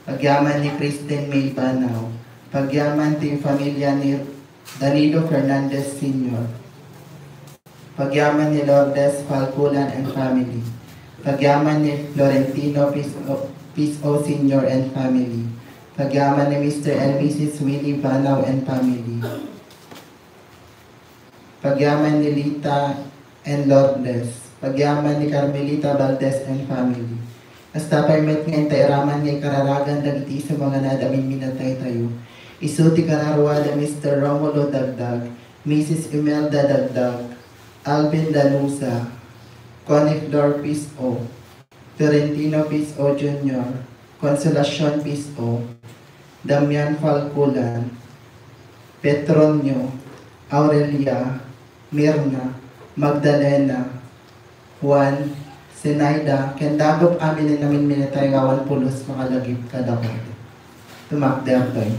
Pagyaman ni Kristen May Banaw. Pagyaman din pamilya ni Danilo Fernandez Sr. Pagyaman ni Lourdes Falculan and family. Pagyaman ni Florentino Piso Sr. and family. Pagyaman ni Mr. and Mrs. Willie Banaw and family. Pagyaman ni Lita and Lourdes. Pagyaman ni Carmelita Valdez and family. Hasta permit ngayon tairaman ngay kararagan dagiti sa mga nadamin minatay tayo. Isuti kararwada Mr. Romulo Dagdag, Mrs. Imelda Dagdag, Alvin Danusa, Connie Flor Piso, Florentino Piso Jr., Consolacion Piso, Damian Falculan, Petronio, Aurelia, Mirna, Magdalena, Juan, Sinaida, kendagop amin na namin minatay gawan pulos makalagip kadakot. Tumakdang tayo.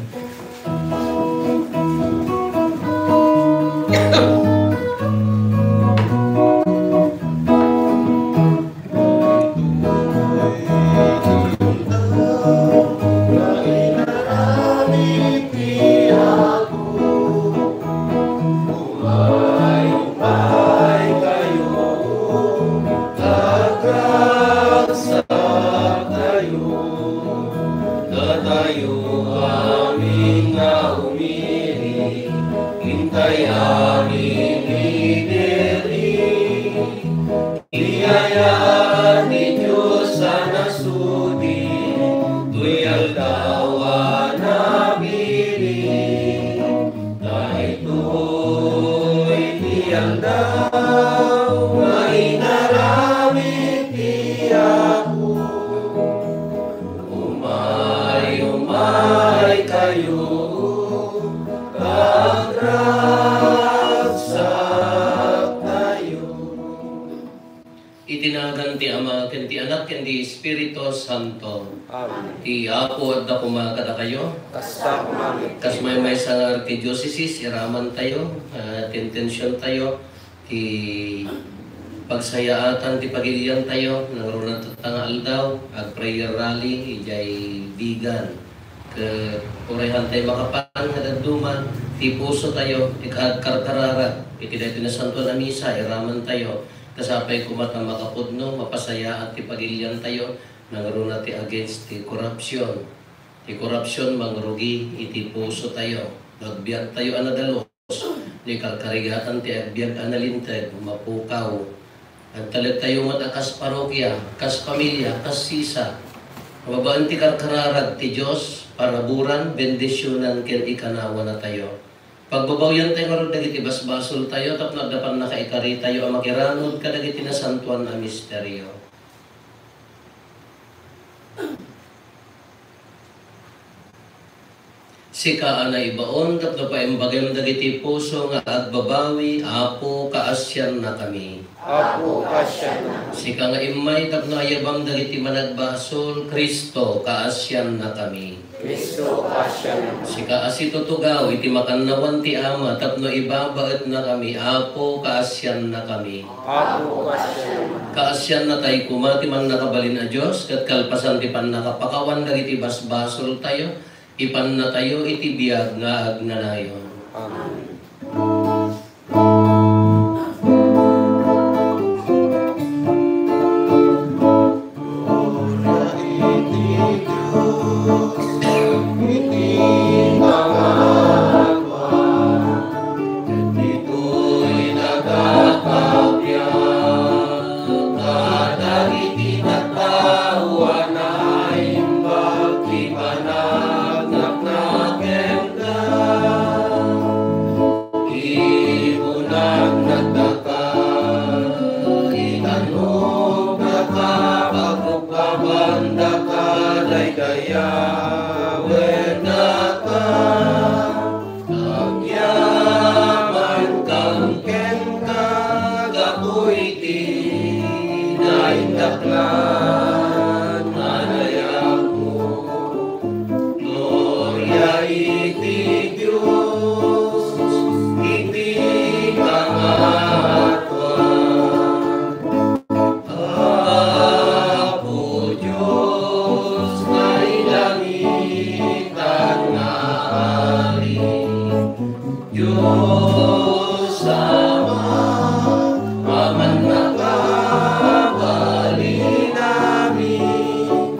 Itinagan ti Ama, ken ti Anak, ken ti Espiritu Santo. Amen. Ti Apo at dakuma kada kayo. Kasta kumamit. Kas may sa arkidiocese, iraman tayo, intensyon tayo, ti pagsayaatan, ti pagilian tayo, naroon tatang aldaw, ag prayer rally, ijay bigan. Kurehan tayo makapan, nagagduman, ti puso tayo, ti karkarara, iti dahil pinasanto na misa, iraman tayo. Kasapay kumat na makapudno, mapasaya at ipagilian tayo, nangaroon natin against the corruption. Di corruption, mangrugi, iti puso tayo. Nagbiag tayo anadalos, di karkarigatan ti agbiag analinted, mapukaw. At talag tayo matakas parokya, kas pamilya, kas sisa. Mababaan ti karkararag ti Diyos, paraburan, bendisyonan, ken ikanawa na tayo. Pagbabawyan tayo nga rin dagiti basbasol tayo, tapos nagdapan na kaikari tayo ang makiranod ka dagiti na santuan na misteryo. Sika na ibaon, tapos pa imbagay dagiti puso nga agbabawi, Apo kaasyan na kami. Apo kaasyan na. Sika nga imay, tapos ayabang dagiti managbasol, Kristo kaasyan na kami. Kristo kaasyan na. Sika asito tugaw, iti makannawan ti Ama, tapno ibabaet na kami, Apo kaasyan na kami. Apo kaasyan na. Kaasyan na tayo kumati man nakabalin na Diyos, kat kalpasan ti pan nakapakawan dagiti basbasol tayo, ipan na tayo iti biyag nga agnanayon. Amen. Apo Diyos, kailangan Diyos Ama, aman na kabali namin,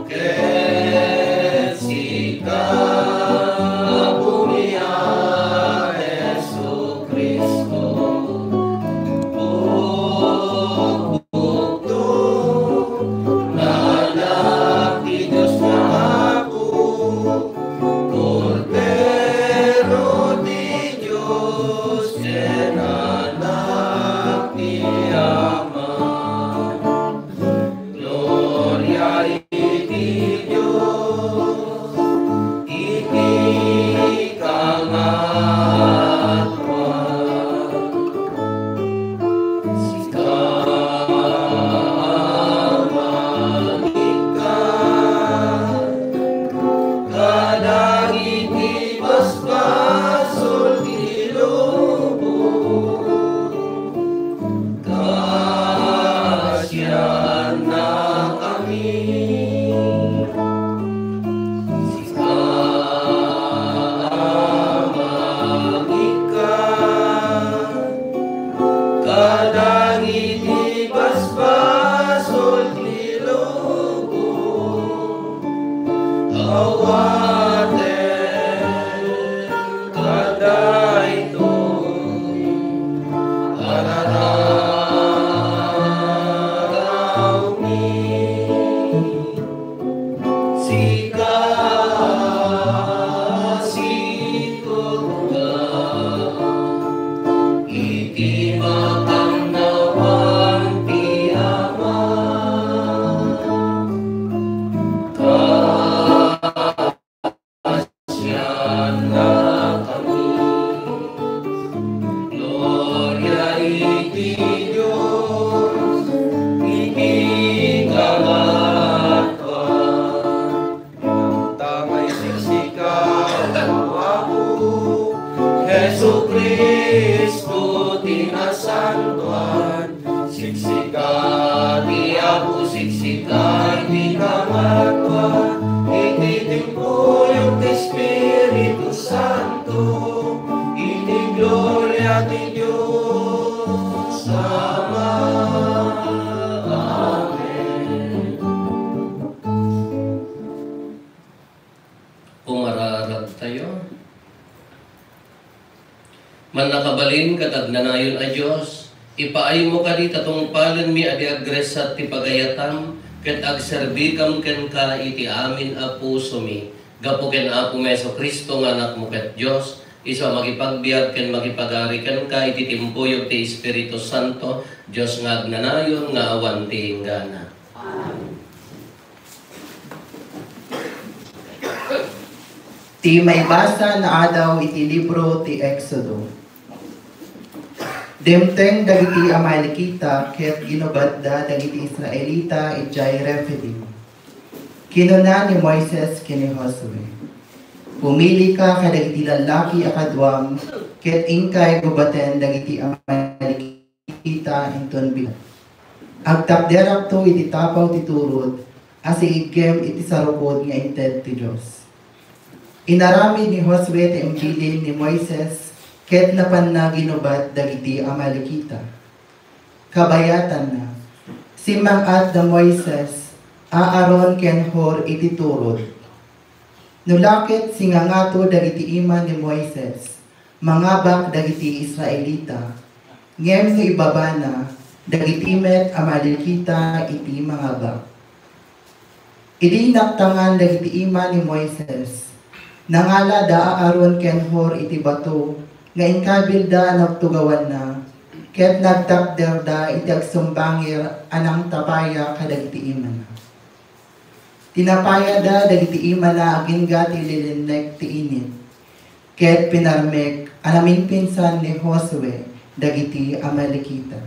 ket sika bumiya Jesu Kristo. Bukto na anak ni Diyos na ako, Cordero di Diyos, ken anak ni Ama. Gloria iti Diyos, iti kamatwa. Sika magika, kadagiti basbasol ti lubong, kasyan na kami. Sika magika, kadagiti basbasol ti lubong, awaten kadaytoy araragaw mi. Sika situt ka, iti makamnawan ti Ama. Kasyan na kami. Gloria iti Diyos, iti kamatwa. Tangay siksikan ako, Jesu Kristo tinasantuan, siksika di ako, siksika di kamatwa, iti timpuyog ti Espiritu Santo, iti gloria ti Diyos Ama. Amen. Pumararag tayo. Man nakabalin katag nanayon a Diyos, ipaay mo ka di tatong palen mi adi agresat ti pagayatam, ket agserbikam ken ka iti amin a puso mi. Gapo ken Apo Meso Kristo nga anak mo ket Diyos, isa makipagbiag ken makipagari ken ka iti timpuyog ti Espiritu Santo, Diyos nga agnanayon nga awan ti hinggana. Ti may basa na adaw iti libro ti Exodo. Demteng dagiti Amalekita ket ginubadda dagiti Israelita ijay Rephidim. Kinuna ni Moises ken ni Josue. Pumili ka kadagiti lalaki akadwam ket ingkay gubaten dagiti Amalekita inton bilang. Agtapderak to iti tapaw ti turod asi igem iti sarukod nga inted ti Dios. Inarami ni Josue ti imbilin ni Moises ket napan na ginubat dagiti Amalekita. Kabayatan na, simang-at da Moises, aaron ken Hor iti turod. Nulakit singangato dagiti ima ni Moises, mangabak dagiti Israelita, ngem no ibabana, dagiti met Amalekita iti mangabak. Idi naktangan dagiti ima ni Moises, nangala da aaron ken Hor iti bato, nga inkabil da nagtugawan na, ket nagtakder da iti agsumbangir anang tapaya kadagiti ima na. Tinapaya da dagiti ima na agingga ti lilinek ti init, ket pinarmek anamin pinsan ni Josue dagiti Amalekita.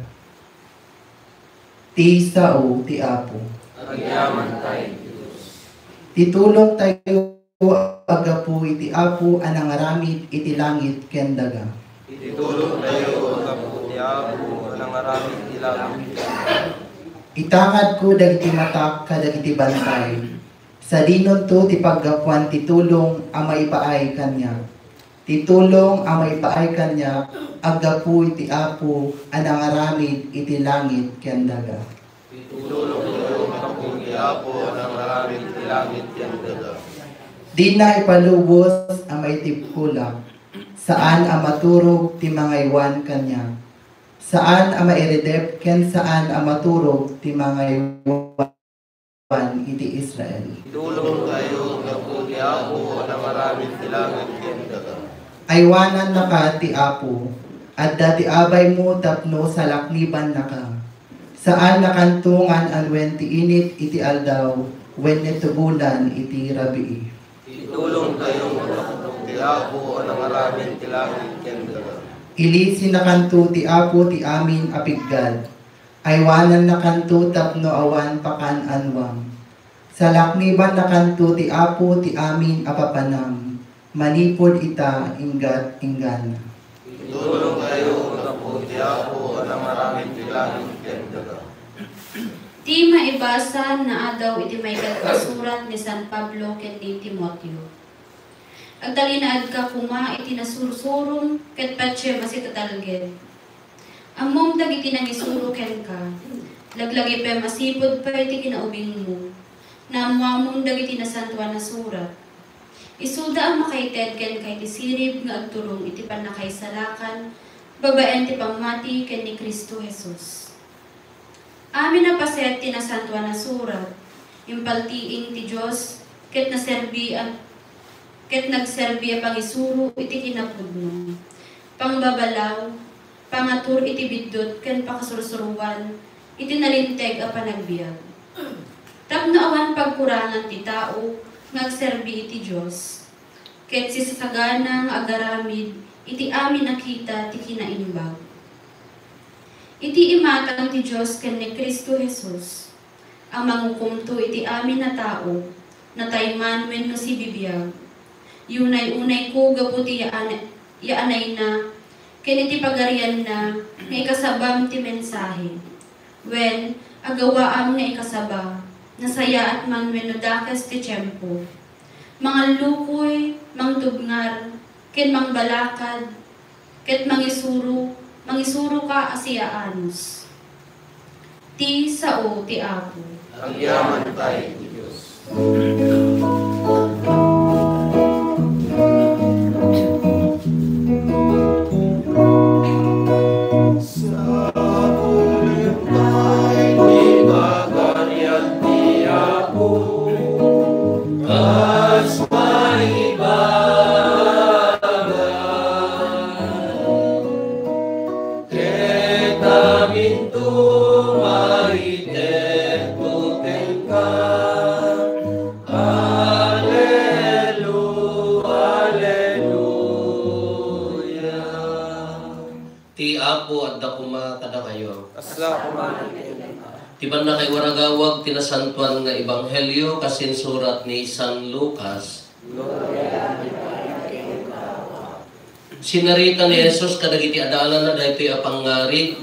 Ti sao ti Apo. agyaman tayo Diyos. Titulog tayo agapu iti Apo anang aramid iti langit ken daga. Itulog tayo ang ti Apo nang aramid ti langit. Itangad ko dagiti matak kadagiti bantay. Sa dinon to ti paggapuan ti tulong ang maipaay kanya. Titulong ang maipaay kanya, agapu iti apo, anang aramid iti langit ken daga. Itulong kayo ako ti Apo ng maraming langit yan daga. Di na ipalubos ang maitipkulak, saan ang maturog ti mga iwan kanya. Saan ang mairedep, ken saan ang maturog ti mga iwan iti Israel. Itulong kayo ako ti Apo ng maraming langit yan daga. Aywanan na ka ti apo, at dati abay mo tapno sa lakniban na ka. Saan nakantungan ang wenti init iti aldaw, wen netubulan iti rabii. Itulong kayo ako ti Apo ng maraming langit yan daga. Ilisi na kanto ti apo ti amin apiggad, aywanan na kanto tapno awan pakan anwang. Sa lakniban na kanto ti apo ti amin apapanam, manipod ita inggat inggan. Itulong kayo ako ti Apo ng maraming langit yan daga. Ti maibasa na adaw iti may kasurat ni San Pablo ken ni Timoteo. Agtalinaad ka kuma iti nasursurum ket patse masitatalged. Ammom dagiti nangisuro ken ka. Laglagi pe masipod pa iti kinaubing mo. Naamwamon dagiti nasantuan na surat. Isuda ang makaited ken kay ti sirib nga agturong iti panakaisalakan, babaen ti pamati ken ni Kristo Jesus. Amin na paset ti nasantuan na surat, impaltiing ti Dios ket nagserbi a pangisuro iti kinapudno. Pangbabalaw, pangatur iti biddot ken pakasursuruan, iti nalinteg a panagbiag. Tapno awan pagkurangan ti tao, ngagserbi iti Dios. Ket sisagana nga agaramid, iti amin nakita ti kinaimbag. Iti imatang ti Dios ken ni Kristo Jesus, ang mangukumto iti amin na tao, na tayman wenno si bibiyag. Yunay-unay ko gaputi yaanay na, ken iti pagarian na, nga ikasabam ti mensahe. Wen, agawaam nga ikasaba, nasaya at man wenno dakas ti tiyempo. Mga lukoy, mangtubngar, ken mangbalakad, ket mangisuro ka asiyaanos. Ti sao ti Apo. Ang yaman tayo ti Diyos. Tiban na kay waragawag tinasantuan nga ebanghelyo kasin surat ni San Lucas. Sinarita ni Jesus kadagiti adalan na daytoy a pangarig.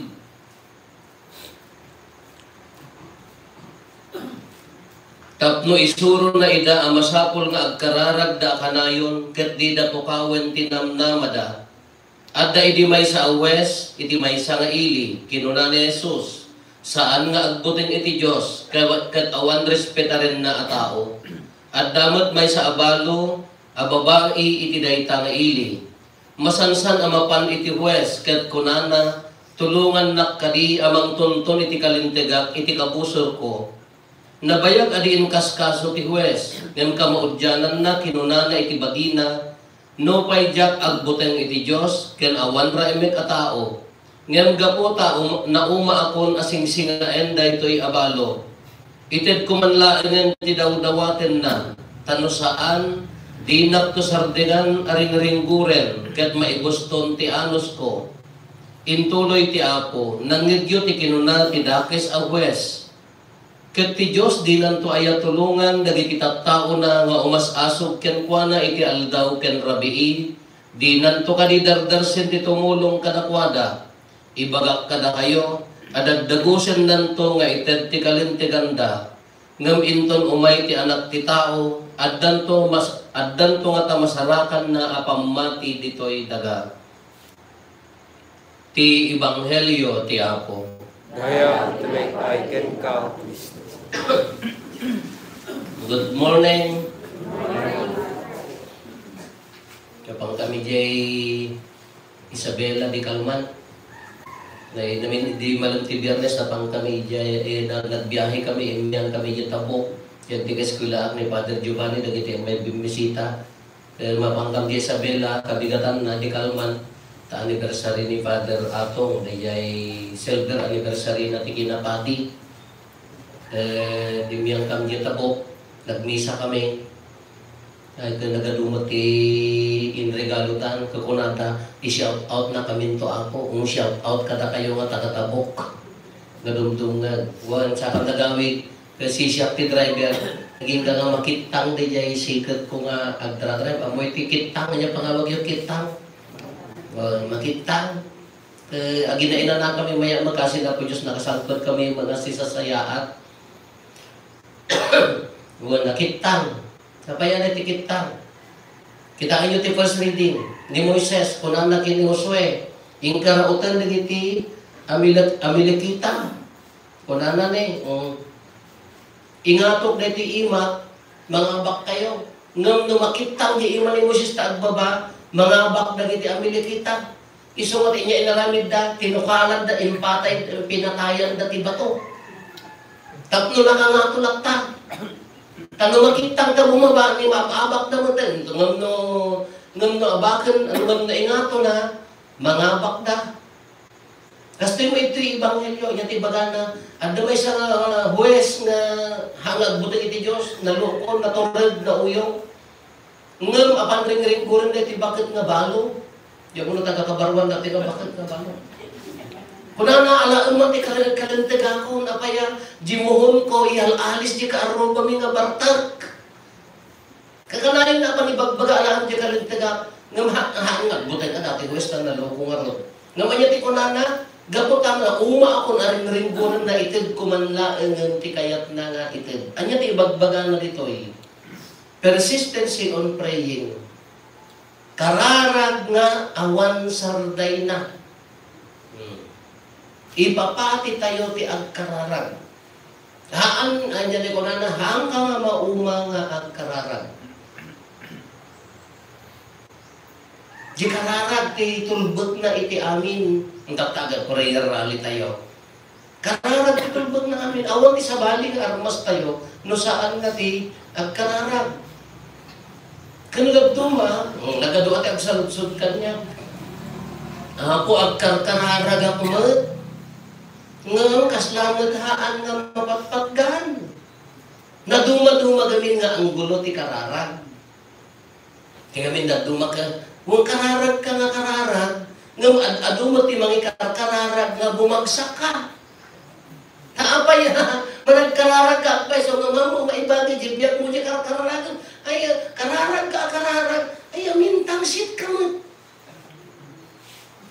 Tapno isuro na ida ang masapol nga agkararag da kanayon ket di da tukawen tinamnamada. Adda idi may sa awes, iti may sa nga ili, kinuna ni Jesus. Saan nga agbutin iti Diyos, ket awan respetarin na a tao. At damot may sa abalo, a babae iti dayta nga ili. Masansan amapan iti huwes, ket kunana, tulungan nakadi amang tuntun iti kalintegak iti kabusor ko. Nabayag adiin kaskaso ti huwes, ngem kamaudyanan na kinunana iti bagina, no pay jak agbuteng iti Diyos, ken awan ra emek a tao. Ngem gapota nauma akon asing-singa enday toy abalo. Ited kumanlaan ti dawdawaten na, tano saan, dinak to sardengan aring-ringguren, ket maiguston ti anos ko. Intuloy ti Apo, nangigyo ti kinuna ti dakes a huwes. Ket ti Diyos di nanto aya tulungan dagiti tattao na nga umas-asog ken kuana iti aldaw ken rabii, di nanto kadidardarsen ti tumulong kadakwada. Ibagak kada kayo, adagdagusen nanto nga ited ti kalinteganda. ngam inton umay ti anak ti tao, addan to nga ta masarakan na apamati ditoy daga. Ti Ebanghelyo ti Apo. Gaya tumay aiken ka, Kristo. Good morning. Kapag kami jay Isabela di Calman. Namin di malam ti Biyernes na pang kami jay nagbiyahe kami, imyan kami jay Tabok. Yan ti eskwela ni Father Giovanni dagiti may bimisita. Mapang kami Isabela kabigatan na di Calman. Ta anniversary ni Father Atong, dayay silver anniversary na ti kinapati. Dimyang kami Tabok, nagmisa kami. Ito nagadumot ti inregalutan, kakunata, i-shout out na kami to ako. Shout out kada kayo nga taga-Tabok. Gadumdungan. Wan, sa kang nagawid, kasi siya ti driver, naging ka nga makitang dayay sikat ko nga agdra-drive. Amoy ti kitang, niya pangawag yung kitang. Makitang. Aginaina na kami maya magkasin na po Diyos nakasangkot kami mga sisasayaat. Nakitang. Sapayan na tikitang. Kitaan nyo ti first reading ni Moises, kunan na kini Josue. Ingkarautan nagiti amilikita. Kunan na ni. Ingatok na ti ima, mga abak kayo. Ngam numakitang di ima ni Moises ta agbaba, mga abak na giti amilikita. Isungot niya inaramid da, tinukalan da, impatay, pinatayan da ti bato. Tatlo lang ang atulak ta. Tano makitang ka bumaba, ni mababak na mo din. Ngam no abakan, ngam na ingato na, mga abak da. Kasi mo ito yung Ebanghelyo, yung tibaga na, ando may isang huwes na hangag butang iti Diyos, na lukon, na torred, na uyong. Ngam, apan ring-ring ko rin na iti bakit nga balo. Yung muna taga-kabarwan natin na bakit nga balo. Kuna na alaan mo ti kalintag ako, napaya, jimuhon ko, ihal-alis di ka-aro kami nga bartak. Kakanayin na panibagbaga alaan di kalintag ako, ngam hangag butang ka dati, huwes na lukong nga ro. Ngam anya ti kunana, gaputan na uma ako na ring-ring ko rin na itid kumanlaan ti kayat na nga itid. Anya ti ibagbaga na dito eh. Persistency on praying. Kararag nga awan sarday na. Ipapati tayo ti agkararag. Haan, anya ni ko na haan ka nga mauma nga agkararag. Di kararag ti tulbot na iti amin. Ang tataga, prayer rally tayo. Kararag ti tulbot na amin. Awan ti sabali nga armas tayo. No saan nga ti agkararag. Kanulad duma, nagaduat ang saludsod kanya. Ako agkarkararag ako mat. Ngayon, kaslamat haan nga mapatpaggan. Naduma-duma gamin nga ang gulo ti kararag. Tingamin naduma ka, huwag kararag ka nga kararag, nga aduma ti mga kararag nga bumagsak ka. Taapay ha, managkararag ka, apay, so nga mo, maibagi, jibyak mo di kararagan. Ay, kararag ka, kararag. Ay, amintang sit ka mo.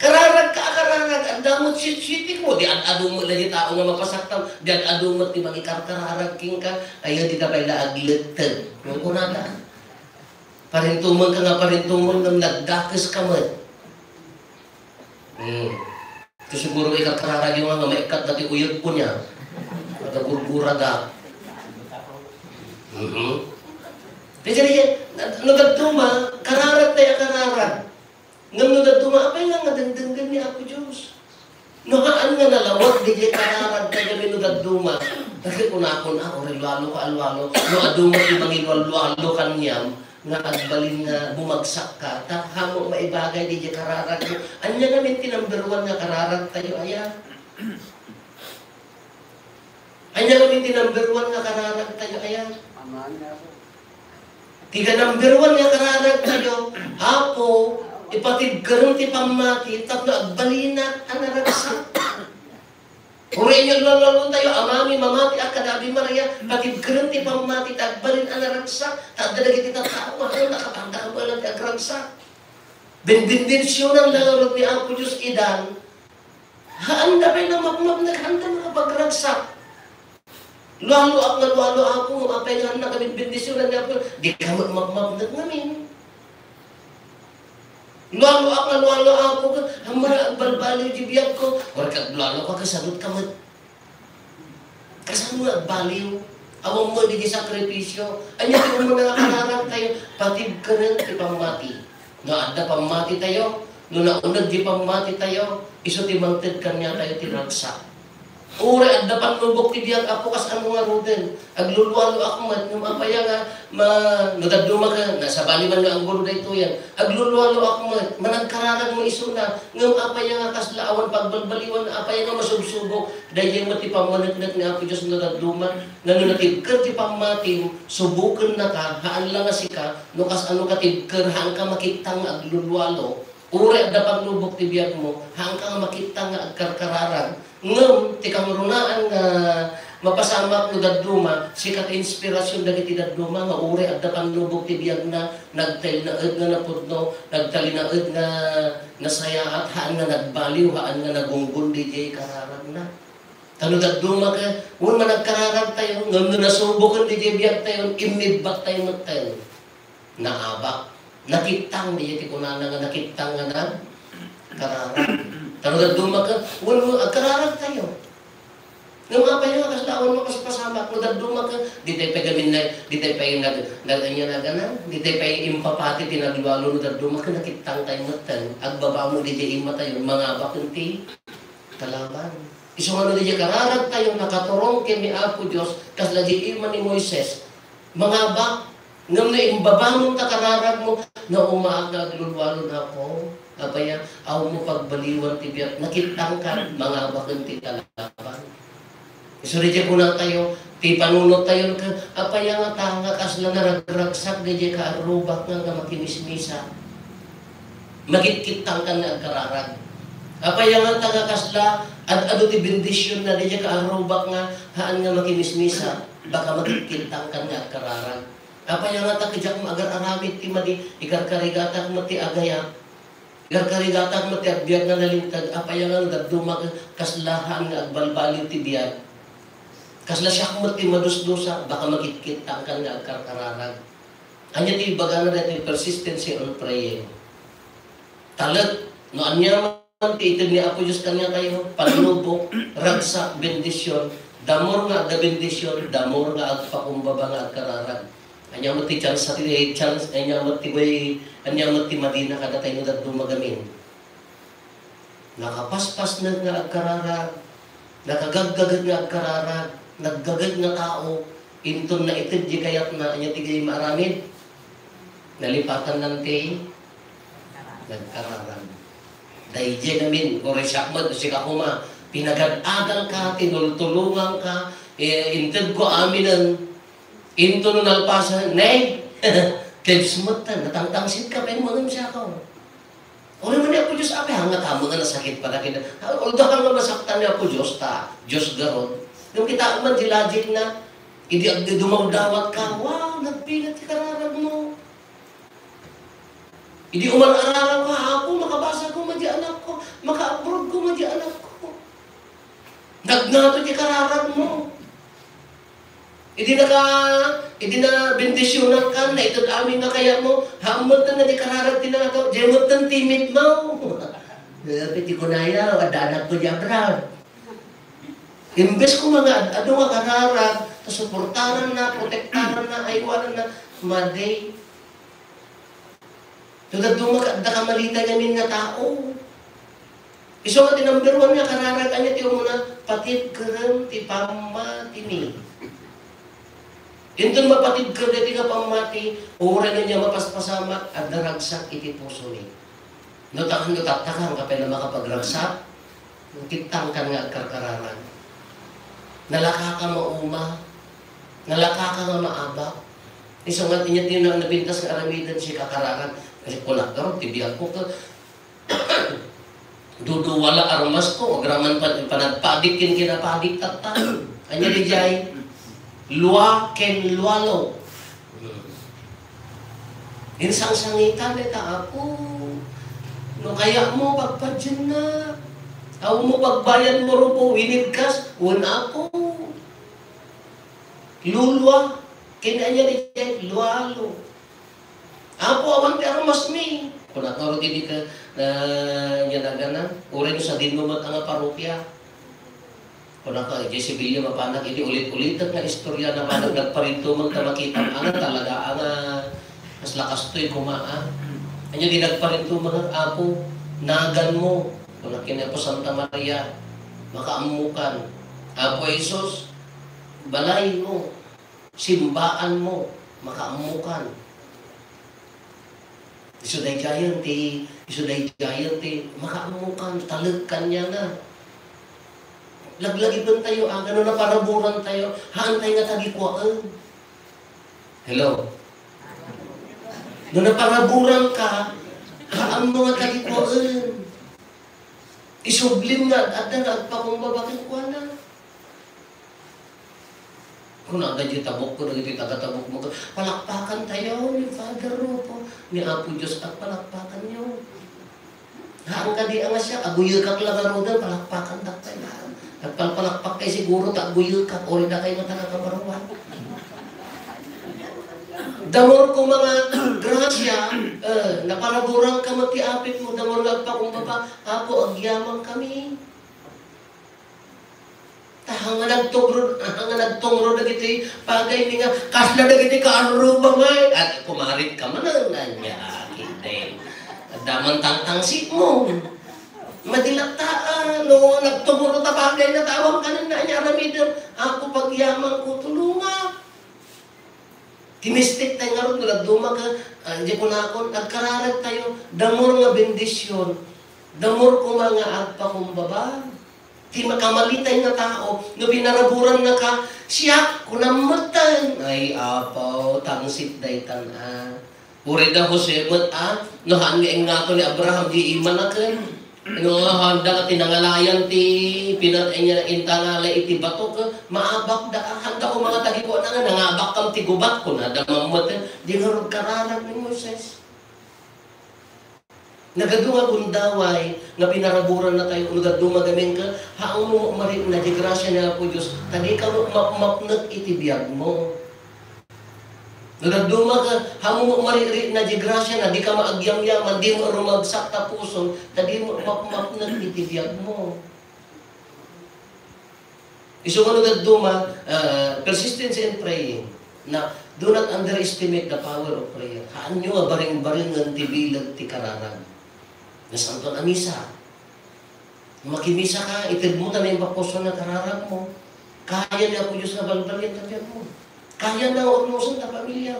Kararag ka, kararag. Ang damot sit-sitik mo. Di adu mo lang yung tao nga mapasaktam. Di adu mo ti mga kararag king ka. Ay, di ka pala aglitag. Yung kunada. Parintumon ka nga, parintumon nga nagdakas ka mo. Ito siguro ikararag yung nga maikat dati uyod po niya. Nagagurgura da. Jadi, nagaduma, kararag tayo kararag. Ngam nagaduma, apay nga denggan ni ako Diyos. Nohaan nga nalawag, di jay kararag tayo ni nagaduma. Kasi kunakon ako, rilwalo ka alwalo. No aduma ibang ilwalo kanyam, nga agbalin nga bumagsak ka, hamo maibagay di jay kararag mo. Anya namin tinamberwan nga kararag tayo, ayan. Anya namin tinamberwan nga kararag tayo, ayan. Tiga number 1 nga kararag tayo, hapo, ipatid karong ti pamati, tapno agbalina, anaragsak. Uri nyo lolo tayo, amami, mamati, akadabi Maria, patid karong ti pamati, agbalin, anaragsak, tagdalagi ti tatawa, nakapanda ka ba lang ti agragsak. Bendindensyon ang lalorot ni Apo Diyos idan, haanda pa na magmam, naghanda mga pagragsak. Lualo ako nga, lualo ako, apay nga na kami bendisyonan niya po, di ka magmamagdag namin. Lualo ako nga, lualo ako, hamara ang balbaliw di biyag ko, or lualo ka, kasagot ka mat. Kasano nga baliw? Awang mo, di sakripisyo. Anya, di mo na nakararang tayo, patib ka rin, di pamati. Naadda pamati tayo, no naunag di pamati tayo, iso timangtid ka niya tayo tinagsak. Ure, adda panlubok ti biyag apo kas ano nga ruden. Aglulualo ako man, yung apaya nga, nagdaduma ka, nasa baliman nga ang gulo na ito yan. Aglulualo ako man, managkararag mo iso na, ngam apaya nga kaslaawan, pagbalbaliwan, apaya nga masubsubok, dahil yung matipamanagnak nga apo Diyos nagdaduma, nanunatibkar ti pamatim, subukan na ka, haan lang nga si ka, no kas ano ka tibkar, haan ka makitang aglulualo. Ure, adda panlubok ti biyag mo, haan ka makitang agkarkararag. Ngam, ti kamurunaan nga mapasamak no daduma, sikat inspirasyon dagiti daduma nga uri at panlubog ti biyag na nagtalinaed nga napudno, nagtalinaed nga nasaya at haan nga nagbaliw, haan nga nagunggun di jay kararag na. Tano daduma ka, huwag managkararag tayo, ngam na nasubukan di jay biyag tayo, imibak tayo magtayo. Naabak, nakitang di jay kunana nga nakitang nga na kararag. Tano daduma ka, huwag mo agkararag tayo. Nga mga pa yung kaslawan mo kasi pasama, kung daduma ka, di tayo pa gamin na, di tayo pa yung di tayo pa yung impapati, tinagluwalo no daduma ka, nakitang tayo matan, agbaba mo di tayo ima tayo, mga bakunti, kalaban. Iso nga no di tayo kararag tayo, nakaturong kami Apo Diyos, kasla di ima ni Moises, mga bak, ngam na imbaba mo ta kararag mo, na umaaga aglulwalo na po, apaya, aw mo pagbaliwan tibiyat, nakitang ka, mga bakunti kalaban. So, di po na tayo, ti panunod tayo ka, apaya nga tanga kasla naragragsak, di ka arubak nga makimismisa. Magitkitang ka nga kararag. Apaya nga tanga kasla, ado ti bendisyon na di ka arubak nga, haan nga makimismisa, baka magitkitang ka nga kararag. Apaya nga takidyak mo agar-aramid ti madi, ikarkarigatak mo ti agaya, ikarkarigatak mo ti agbiag nga nalintag, apaya nga dadumag kaslahan nga agbalbaliw ti biyag. Kasla siya kung mati madus-dusa, baka magkikita ka nga agkarkararag. Anya ti baga na natin persistency on praying. Talag, no anya man ti itag ni Apo Diyos kanya kayo, panlubok, ragsa, bendisyon, damor nga agda bendisyon, damor nga agpakumbaba nga agkararag. Anya mo ti chance, anya mo ti madina kada tayo na dumagamin. Nakapaspas na nga agkararag, nakagaggagad nga agkararag, naggagad nga tao, inton na itid di kayat na anya tigay maaramid, nalipatan ng ti, nagkararag. Dahil di namin, kore siyakmad, si kakuma, pinagad-adal ka, tinultulungan ka, intid ko aminan, into no nalpasan, nay, kebsmutan, natangtangsit ka, may mga siya ko. O naman niya po Diyos, api, hanga tamo nga nasakit pa na kita. Although ka nga masaktan niya po Diyos, Diyos garon. Yung kita man, di logic na, hindi dumawdawat ka, wow, nagpilat si kararag mo. Hindi umararaw ka, ako, makabasa ko, madi anak ko, maka-abroad ko, madi anak ko. Nagnato di kararag mo. Hindi na bendisyonan ka, na ito amin nga kaya mo, hamot na di kararag tinagaw, jemot ng timid mo. Hindi ko na yaw, adanak ko di abroad. Imbes ko mga ano nga kararag, suportaran na, protektaran na, aywanan na, maday. Tulad doon kamalita namin nga tao. Iso nga ti number 1 nga kararag, anya ti muna, patid kerem ti pamatini. Intun mapatid kerem ti nga pamati, ura na niya mapaspasamak, at naragsak iti puso ni. Nutakan kapay na makapagragsak, kitang kan nga karkararag. Nalaka ka mauma, nalaka ka nga maabak. Isang nga niya tinang nabintas ng aramidan siya kakararan. Kasi kulak ka rin, tibiyag ko ka. Duduwala armas ko, agraman panagpadikin kinapadik tatan. Anya di jay, luwa ken luwalo. Insang sangitan, ita ako. No kaya mo, pagpadyan na. Ako mo pagbayan mo rin po, winibkas, una po. Lulwa. Kinanya di jay, lualo. Apo awan ti arumas mi. Kung nakarot hindi ka yanagana, urin sa dinumot ang parokya. Kung naka, Jesse Villa mapanak, hindi ulit-ulitan nga istorya na manag nagparito man ka makita ang talaga ang mas lakas to'y kumaan. Anyo di nagparito mga apo, nagan mo. Kung nakinaya po Santa Maria, makaamukan. Apo Jesus, balay mo, simbaan mo, makaamukan. Isuday giant makaamukan, talagkan niya na. Laglagipon tayo, gano'n na paraburan tayo, haantay nga tagikwaan. Hello? Doon na paraburan ka, haan mo nga tagikwaan. Isublim nga, at na agpakumbabakin ko na. Kung nagdadyo tabok ko, nagdadyo taga-tabok mo, palakpakan tayo ni Father Rupo, ni Apo Diyos at palakpakan niyo. Haan ka di nga siya, aguyo kang lagarodan, palakpakan na tayo. Nagpalpalakpak kayo siguro, aguyo ka, ori na kayo matangakamaruan. Damor ko mga grasya, naparaburang ka matiapit mo, damor nagpakumbaba, Apo, agyaman kami. Hanga nagtungro na giti, pagay ni nga, kasla na giti kaanro ba nga at kumarit ka man ang niya, kita daman tangtangsik mo. Madilagtaan, no, nagtungro na pagay na tawang ka na niya, ramidin, ako pagyaman ko, tulunga. Kimistik tayo nga rin, nagduma ka, hindi ko na ako, nagkararag tayo, damor nga bendisyon, damor ko mga agpakumbaba. Di makamalitay na tao, no binaraburan na ka, siya, kunamatan. Ay, apaw, tangsit day tanan. Uri da Jose, no hanggang nga ni Abraham, di iman na kan. No, handa ka tinangalayan ti, pinatay niya na intangala iti bato ka, maabak da, handa ko mga tagi ko na nga, nangabak kang tigubat ko na, damamatan, di nga rin kararan ni Moses. Nagadunga gundaway, nga pinaraburan na tayo, nagadunga gamin ka, haang mo marin na di grasya na po Diyos, tadi ka mapnag itibiyag mo. Nagadunga ka, haang mo marin na di grasya na, di ka maagyam-yaman, di mo rumagsak ta puso, tadi mo mapnag itibiyag mo. Iso nga nagadunga, persistence in praying, na do not underestimate the power of prayer. Haan nyo nga baring-baring ng tibilag ti kararag. Nasanton ang misa. Makimisa ka, itidmutan na yung bakoso na kararag mo. Kaya niya po Diyos na balbalyan tabihan mo. Kaya na ornosan na pamilya.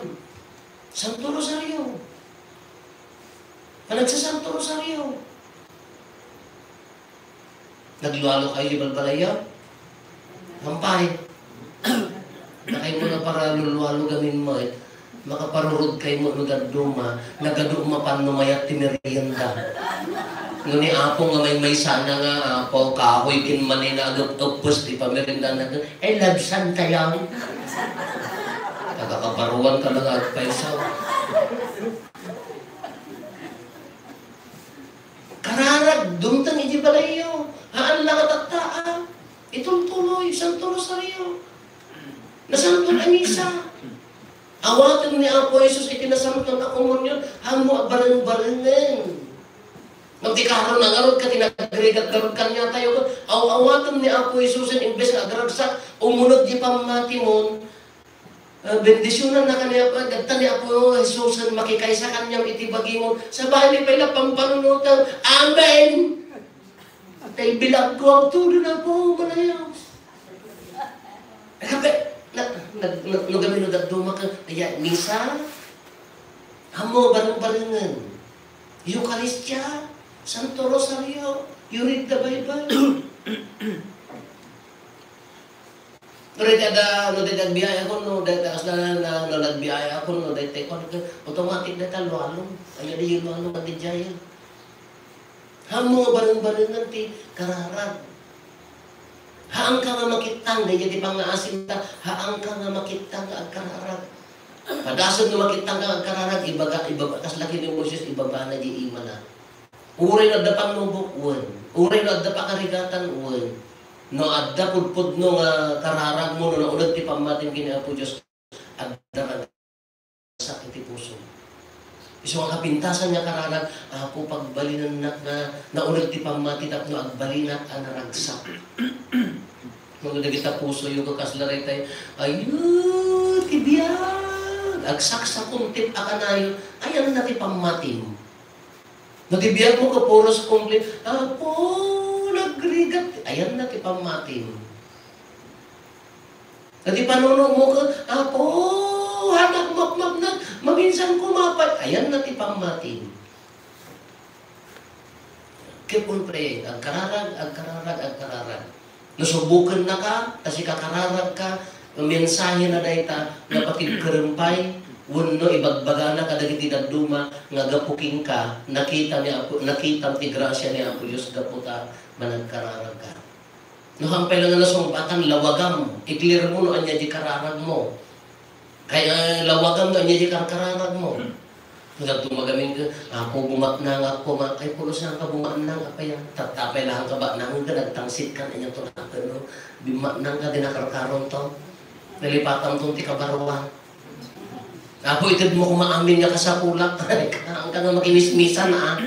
Santo Rosario. Nagsasanto Rosario. Naglualo kayo di balbalaya? Hampay. Na kayo mo na para lulualo gamin mo makaparurod kayo mo nagaduma, nagaduma pa numayat tinirienda. Nguni apo nga may sana nga apo, kahoy kinmanay na agap-agpos, di pa merinda na labsan tayo. Nagkakaparuan ka lang at paisaw. Kararag, dumtang iti balayo, haan lang at aktaa. Itong tuloy, Santo Rosario. Nasanto na misa. Awatan ni Apo Jesus itinasamtang na komunyon, hamo bareng-barengan. Magtikaron na garod ka, tinagrigat-garod ka niya tayo. Awatan ni Apo Jesus, imbes na agaragsak, umunod di pamati mo, bendisyonan na kanya pa, dagtan ni Apo Jesus, makikaysa kanyang itibagi mo, sa bahay ni Pela, pampanunutan, Amen! Tay bilag ko ang tulo na po, malayaw. Nagamin o dagduma ka, kaya misa, hamo bareng-barengan, Eucharistia, Santo Rosario, you read the Bible. No nagbiyaya ko, no nagbiyaya ko, no automatic na talwalong, kaya di yung lualong magdijaya. Hamo bareng-barengan ti kararag. Haang ka nga makitang, dahil di pa nga asin ta, haang ka nga makitang agkararag. Padasod nga makitang ka agkararag, ibaga, kas laki ni Moses, ibaba na di ima na. Uray na dapang nubok, uwan. Uray na dapang karigatan, uwan. No adda pudpud no nga kararag mo no naunag ti pamatin kini Apo Dios adda sakit ti puso. Isu ang kapintasan nga kararag Apo pagbalinan na naunag ti pamatin tapno agbalinat ang naragsak. No kita puso yung kaslaray tayo ayun tibiyag agsaksak kuntip akanayo ayan na ti pamatin. Natibiyag mo ka puro sa kumplit Apo nagrigat, ayan na ti pamatin. Nati panuno mo ka, Apo, hanak makmaknak, maminsan kumapat, ayan na ti pamatin. Kipon pre, agkararag. Nasubukan na ka, kasi kakararag ka, mensahe na dayta, napatid karumpay, wano ibagbaga na kadagiti nagduma, nga gapuking ka, nakita ti grasya ni Apo Diyos gaputa, managkararag ka. No hampay lang na sumbatan, lawagam, i-clear mo no anya di kararag mo. Kaya lawagam no anya di kararag mo. Nagtumagamin ka, Apo bumaknang ako, ay pulos na ka bumaknang, apay, tatapay lang ka ba, nang ka nagtangsit ka, anya to na ka, no? Bimaknang ka, dinakarkaron to. Nalipatan tong ti kabaruan. Apo, itid mo kumaamin nga ka sa kulak. Ang ka nga makinismisan na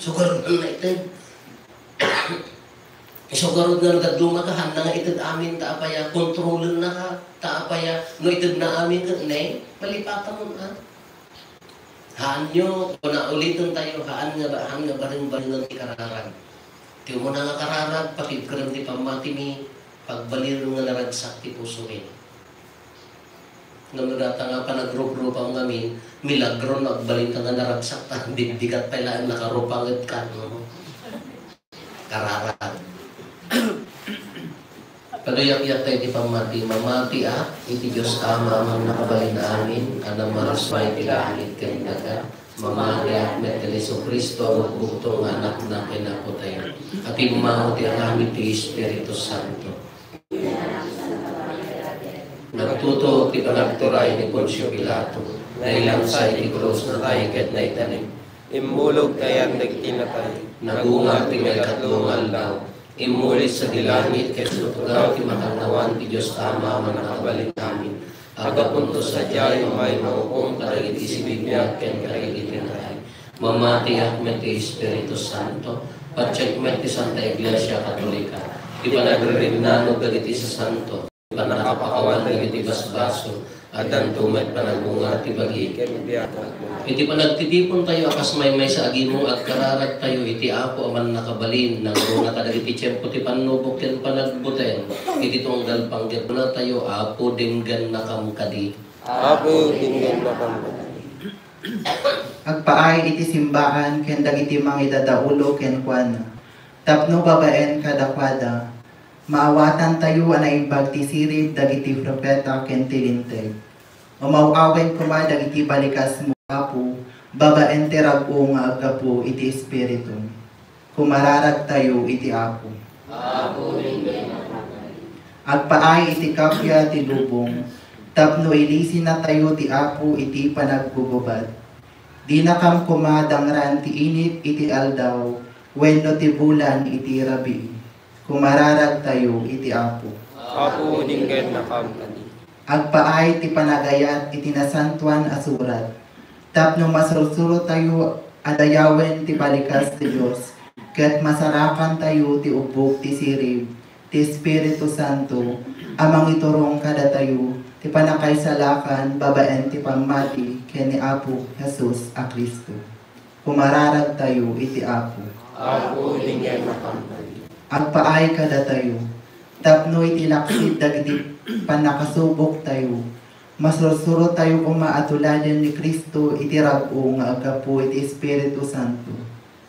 sugarod na itid. Sugarod na nagduma ka, handa nga itid amin, taapaya, kontrolin na ka, taapaya, no itid na amin ka, ne, malipatan mo na. Haan nyo, kung naulitin tayo, haan nga ba rin ng ikararag. Tiyo mo na nga kararag, pakipkaram di pamati mi, pagbaliro nga naragsak ti puso mi. Nung nagata nga pa nagrup-rupang ngamin, milagro nagbalin ka nga naragsak ta, bigat pa ilaan nakarupangit ka. No? Kararag. Pagayak-yak tayo di pamati, mamati iti Diyos Ama amang nakabalin na amin, anang marasmay tilangit kandaga, mamati met Jesu Kristo, bugtong anak na kinapo tayo. At imumahuti ang amin ti Espiritu Santo. Nagtuto ti panagturay ni Poncio Pilato, na ilansay ti krus na tayo ket na itanim. Imbulog kayan nagtinatay, Nagunga ti may katlong aldaw, imulit sa dilangit ket sutugaw ti makannawan ti Diyos Ama man nakabalik namin. Agapunto sa jay may maupong kadagiti si Biblia ken kadagiti tinatay. Mamati met ti Espiritu Santo, patsyek met ti Santa Iglesia Katolika. Di panagrirignanog dagiti sa Santo. Panakapakawan dagiti basbaso at ang tumet panagunga ti bagi. Iti panagtitipon tayo akas may sa agimo at kararag tayo iti Apo aman nakabalin nang runga kadagiti tiyempo ti panubok ken panagbuten iti tunggal panggep na tayo Apo dinggan na kamkadi. Apo dinggan na kamkadi. Agpaay iti simbahan ken dagiti mangidadaulo ken kuana. Tapno babaen kadakwada. Maawatan tayo anay bagti sirib dagiti propeta ken tilinteg. Umawawen kuma dagiti balikas mo Apo, babaen tirago nga agapo iti Espiritu. Kumararag tayo iti Apo. Agpaay iti kapya ti lubong, tapno ilisin na tayo ti Apo iti panaggububad. Di na kam kumadangran ti init iti aldaw, wenno ti bulan iti rabi. Kumararag tayo iti Apo. Apo dinggan na kamkadi. Agpaay ti panagayat iti nasantuan asurat. Tapno masurusuro tayo adayawen ti balikas ti Diyos. Ket masarakan tayo ti ubok ti sirib, ti Espiritu Santo, amang iturong kada tayo, ti panakaysalakan, babaen ti pamati, ken ni Apo Jesus a Kristo. Kumararag tayo iti Apo. Apo dinggan na kamkadi. Agpaay kada tayo, tapno iti laksit dagiti panakasubok tayo, masurusuro tayo kung maatuladan ni Kristo iti rag-o nga agapo iti Espiritu Santo.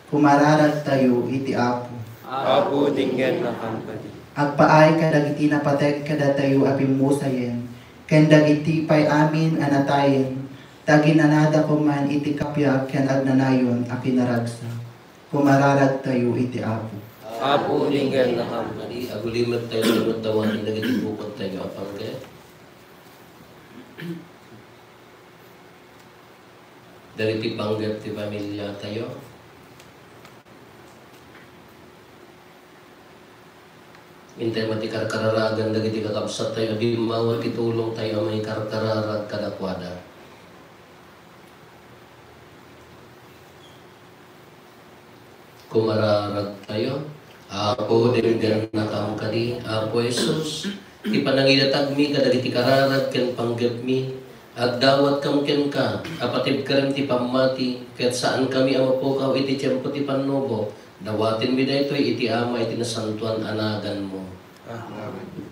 Kumararag tayo iti Apo. Apo dinggan na kamkadi. Agpaay kadagiti napateg kada tayo apimusayen, ken dagiti pay amin anatayen, taginanada ko man iti kapya ken agnanayon a kinaragsa. Kumararag tayo iti Apo. Apo dinggan na kamkadi. Agulimat tayo limot tawan dagiti bukod tayo apang kaya. Dagiti panggap ti pamilya tayo. Hintay mati karkararagan dagiti kakabsat tayo, di mawag itulong tayo may karkararag kadakwada. Kumararag tayo, Apo dingan na kam kadi, Apo Jesus, ipanangilatag mi kadagiti kararag ken panggap mi, agdawat kam ken ka, apatib karem ti pamati, ket saan kami amapukaw iti tiyempo ti pannubo, dawatin mi daytoy iti ama iti nasantuan anagan mo. Amen.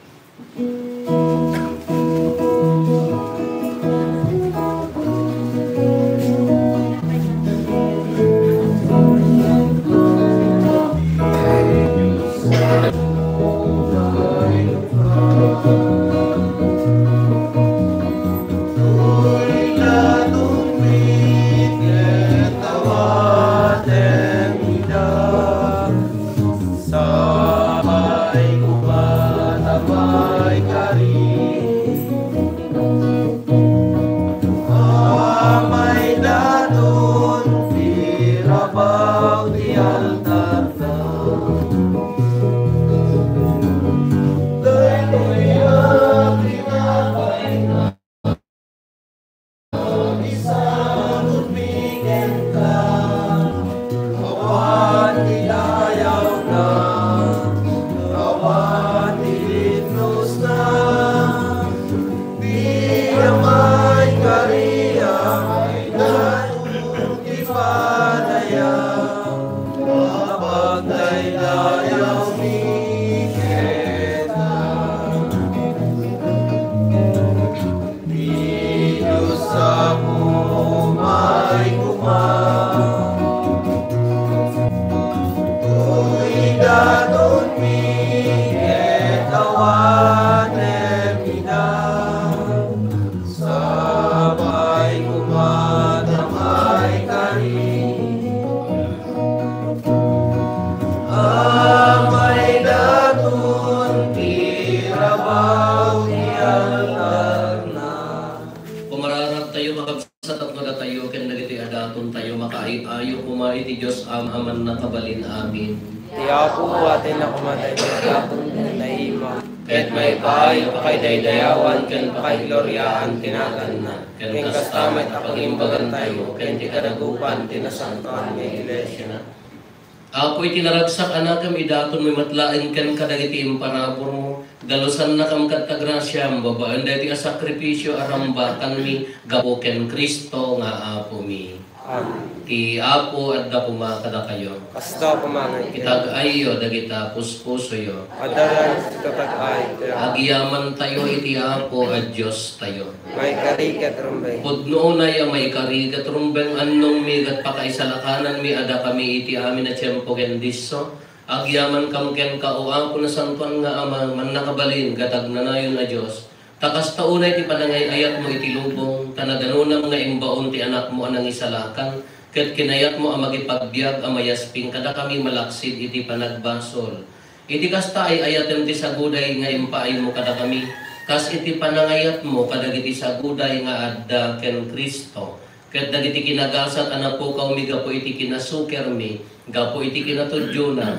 Apo'y tinaragsak anakam idaton may matlain kan kadagiti imparabor mo. Dalusan na kam katkagrasyam babaan dati a sakripisyo aramba kan mi gapoken Kristo nga apo mi. Amen. Ti apo at da kumakada kayo. Kasta pumangay Itag-ayo dagita puspuso yo. Adalan sa tatag-ay. Agiyaman tayo iti apo at Diyos tayo. May karikat rumbay. Pudno na ya may karigat rumbeng annong migat pakaisalakanan mi ada kami iti amin na tiyempo gendiso. Agyaman kam ken ka o apo na santuan nga ama man nakabalin gatag nanayon na Diyos. Takas taunay ti panangay ayat mo iti lubong, tanadanunam nga imbaon ti anak mo anang isalakan, ket kinayat mo ang magipagbiag amayasping kada kami malaksid iti panagbasol. Iti kasta ay ayatem ti saguday nga impaay mo kada kami, kas iti panangayat mo kadagiti saguday nga adda ken Kristo. Ket dagiti kinagasat anapukaw mi gapo iti kinasuker mi, gapo iti kinatudyo na,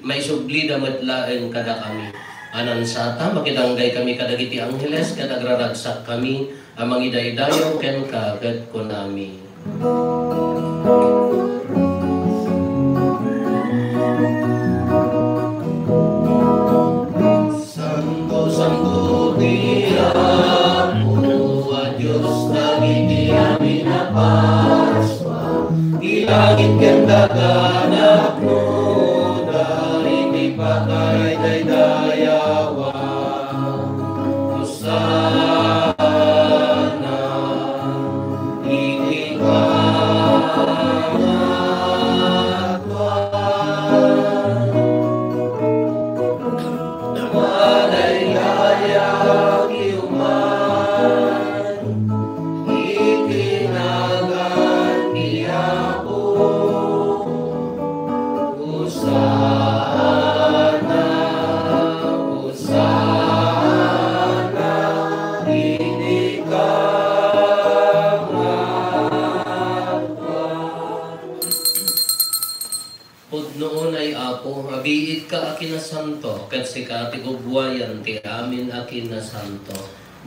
may sublida matlaeng kada kami. Anansata, makidanggay kami kadagiti angheles, kadagraragsak kami, amang idaydayaw ken kagat ko nami. Santo, Santo, di Apo, a Diyos dagiti amin na Paswa, ilangit ken daganak mo, dari di patay daydayaw. kay Apo, abiit ka akin na santo, kat si katigugwayan ti amin akin na santo.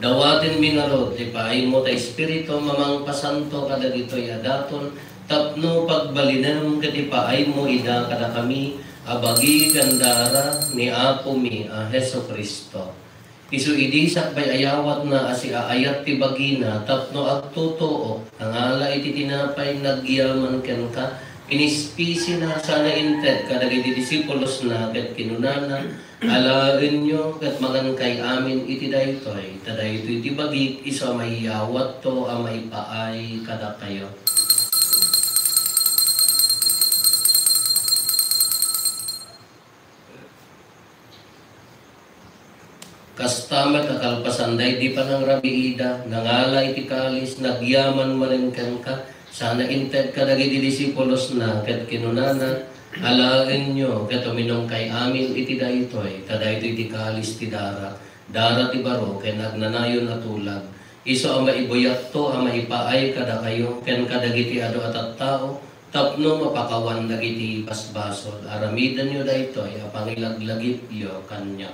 Dawatin minarod, ipain mo ta Espiritu, mamang pasanto kada dito'y adaton, tapno pagbalinan katipaay mo ida kada kami, abagi gandara ni Apo mi a Heso Kristo. Isu idisak bay ayawat na asi aayat ti bagina, tapno agtutoo, ang ala iti tinapay nagyaman ken ka, pinispisi na sana inted kadagiti disipulos na ket kinunana, alaen nyo ket magan kay amin iti daytoy, tadaytoy iti bagik isu mayawat to a maipaay kada kayo. Kastamat akalpasanday di pa ng rabiida, nangala iti kalis, nagyaman manengken ka, sana inted ka dagiti disipulos na, ket kinunana, alaen nyo, ket uminong kay amin iti daytoy, tadaytoy iti kalis ti dara, dara ti baro, ken nagnanayon atulag. Iso ang maibuyat to, ang maipaay kada kayo, ken kadagiti ado at tao, tapno mapakawan dagiti basbasol, aramidan nyo daytoy, apangilaglagip yo kanya.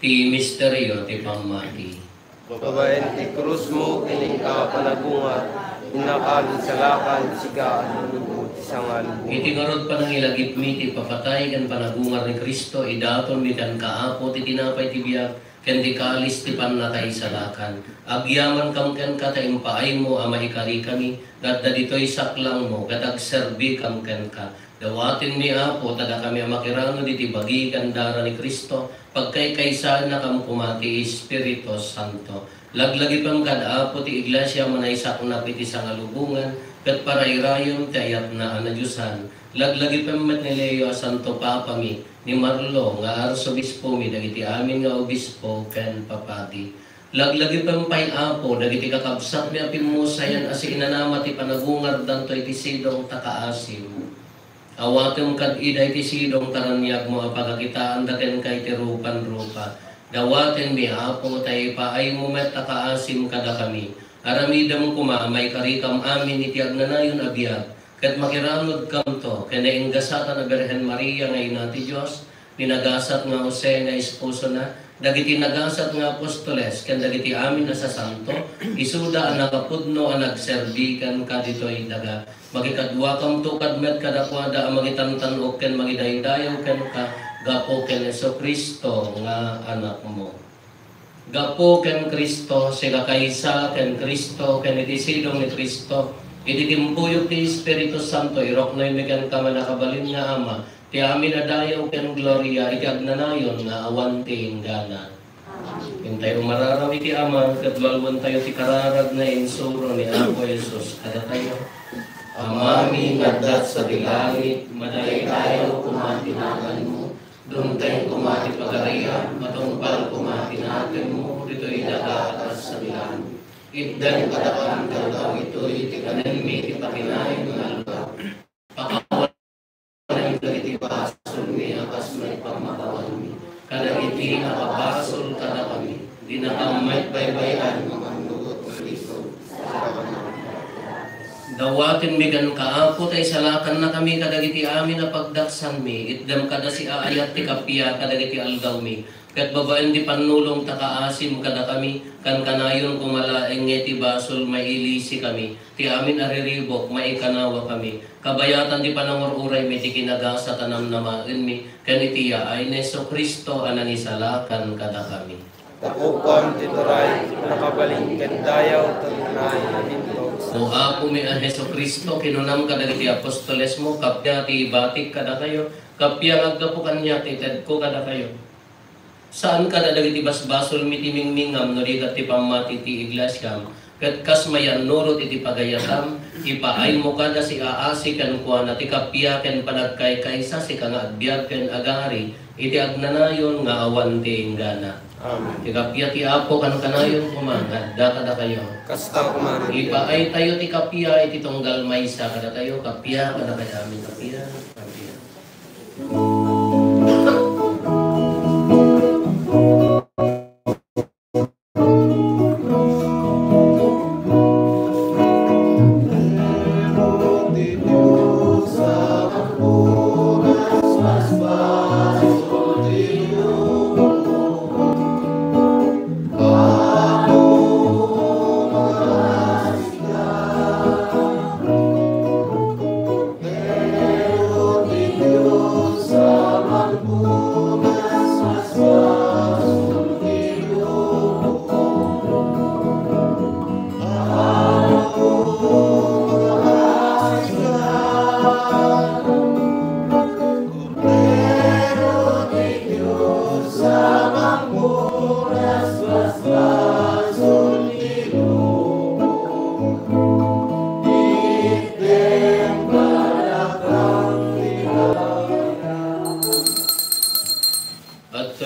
Ti misteryo ti pamati. Babaen ti krus mo, kining ka panagungat, inakalin sa lakan, siga, anulugo, isangan. Iti ngarod pa nang ilagip mi, ti papatay, kan panagungar ni Kristo, idaton mi kan kaapo, ti tinapay ti biyak, kan di kalis ti panatay sa lakan. Agyaman kam ken ka, taimpaay mo, ama ikari kami, kat dito'y saklang mo, kat agserbi kam ken ka. Dawatin mi Apo, tada kami makirano diti bagi kandara ni Kristo, pagkay kaysaan na kam kumati Espiritu Santo. Laglagi pang kada Apo ti iglesia manaysak na piti sa ngalubungan, kat parairayon ti ayat na anadyusan. Laglagi pang met ni Leo Santo Papa mi, ni Marlo nga arsobispo mi, dagiti amin nga obispo ken papati. Laglagi pang pay Apo, dagiti kakabsat mi apimusayan asi inanama ti panagungar danto iti sidong takaasim. Awatem kad iday ti sidong taranyag mo apagakitaan daken kay ti rupan-rupa. Dawaten mi Apo tay paay mo met takaasim kada kami. Aramidam kuma may karikam amin iti agnanayon abiyag. Ket makiramod kam to ken nainggasatan na Birhen Maria nga ina ti Dios, ninagasat nga Jose nga esposo na, dagiti nagasat nga apostoles ken dagiti amin na sa santo, isuda ang nakapudno ang nagserbikan kaditoy daga. Magikadwa kam to kadmet kadakwada ang magitantanog ken magidaydayaw ken ka, gapo ken Heso Kristo nga anak mo. Gapo ken Kristo, sila kaysa ken Kristo, ken iti sidong ni Kristo, iti timbuyok ti Espiritu Santo, irok na imikan ka manakabalin nga Ama, ti amin adayaw ken gloria, iti agnanayon nga awan ti inggana. Hintay umararaw iti Ama, kadwalwan tayo ti kararag na insuro ni Apo Jesus, kada tayo. Amami ngaddat sa dilangit, maday tayo kumatinagan mo, duntay kumati pagaraya, matungpal kumatinagan mo, dito'y daga atas sa bilang. Itdan kadakan daw ito'y tikanan mi tipakinain ng alba. Pakawalan yung iti basol mi, akas may pamatawan mi. Kada iti nakabasol kada kami, di nakamay baybayan, mga nugot ng Kristo sa kanan. Dawatin mi gan kaapo tay salakan na kami kadagiti amin na pagdaksan mi, itdam kada si aayat ti kapya kadagiti aldaw mi. Kat babaen di panulong takaasim kada kami, kan kanayon kumalaeng ti basol mailisi kami, ti amin ariribok maikanawa kami. Kabayatan di panangururay mi ti kinagasa tanam namaen mi, kan itiya ay Heso Kristo ananisalakan kada kami. Takupan tituray, nakabaling kendayaw, tanay naminto. O Apo mi ang Heso Kristo, kinunam kadagiti apostoles mo, kapya ti batik kada kayo, kapya aggapo kanya ti ted ko kada kayo. Saan ka dagiti basbasol mi timingmingam, norigat ti pamati ti iglesyam, ket kasmayan nurot iti pagayatam, ipaay mo kada si aasi ken kuana ti kapya ken panagkaykaysa si kanga agbyag ken agari, iti agnanayon nga awan ti inggana. Amen. Ti kapya ti Apo kan kanayon kumangad, da kada kayo. Kasta kumarin. Ipaay tayo ti kapya iti tunggal maysa kada tayo, kapya kada kayo amin kapya, kapya.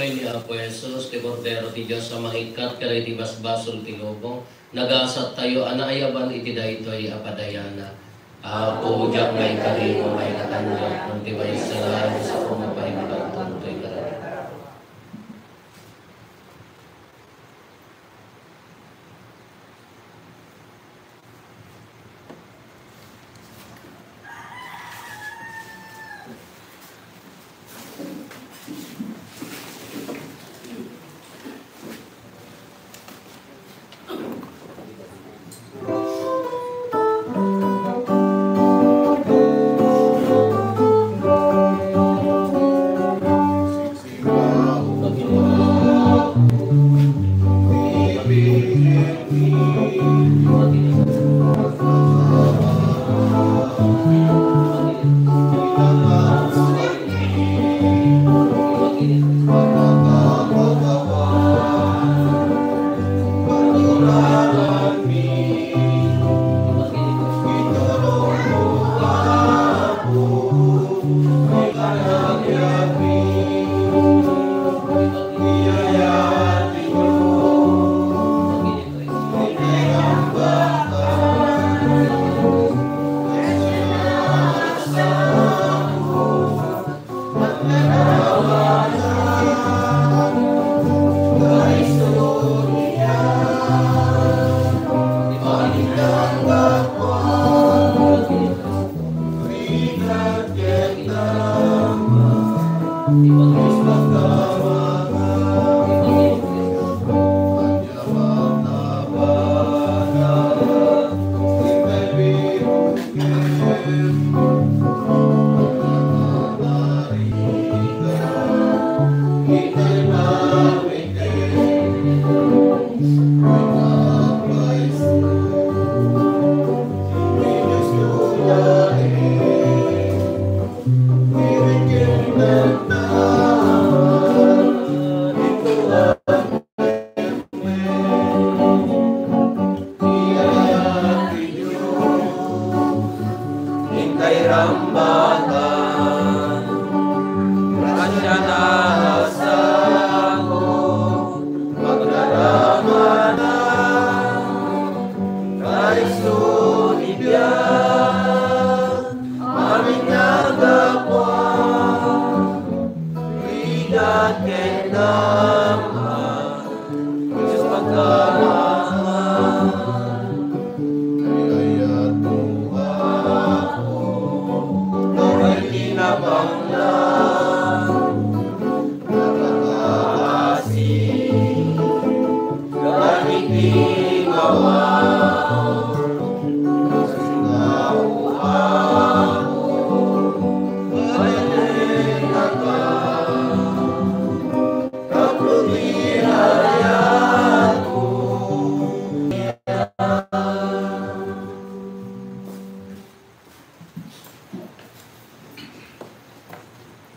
pagpay ni Apo Jesus, ti Cordero ti Diyos sa mahikat, kaya iti basbasol ti lubong, nagasat tayo, anaayaban iti daytoy apadayana. Apo, diyak may karino, may katanya, nung tiway sa lahat sa pumapahimagan tuntoy karami.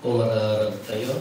Umararag tayo.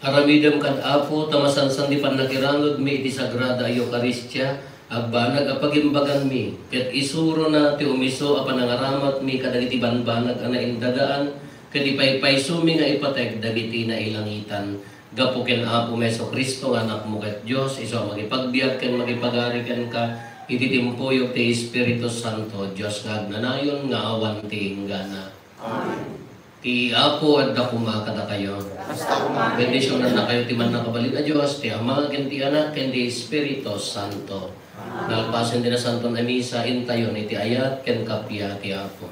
Aramidem kad Apo, tamasansan di panakiranod mi iti sagrada Eucharistia, agbanag apagimbagan mi, ket isuro na ti umiso apanangaramat mi kadagiti banbanag ana indadaan, ket ipaypayso mi nga ipatek dagiti na ilangitan. Gapo ken Apo Meso Kristo nga anak mo ket Dios, iso magipagbiag ken magipagari ken ka, iti timpuyog ti Espiritu Santo, Dios nga agnanayon nga awan ti inggana. Amen. Ti Apo at dakuma kada kayo. Bendisyonan na kayo ti man nakabalik na Diyos, ti Ama, ken ti Anak, ken ti Espiritu Santo. Nalpasen din na Santo na Misa, intayon iti ayat, ken kapya ti Apo.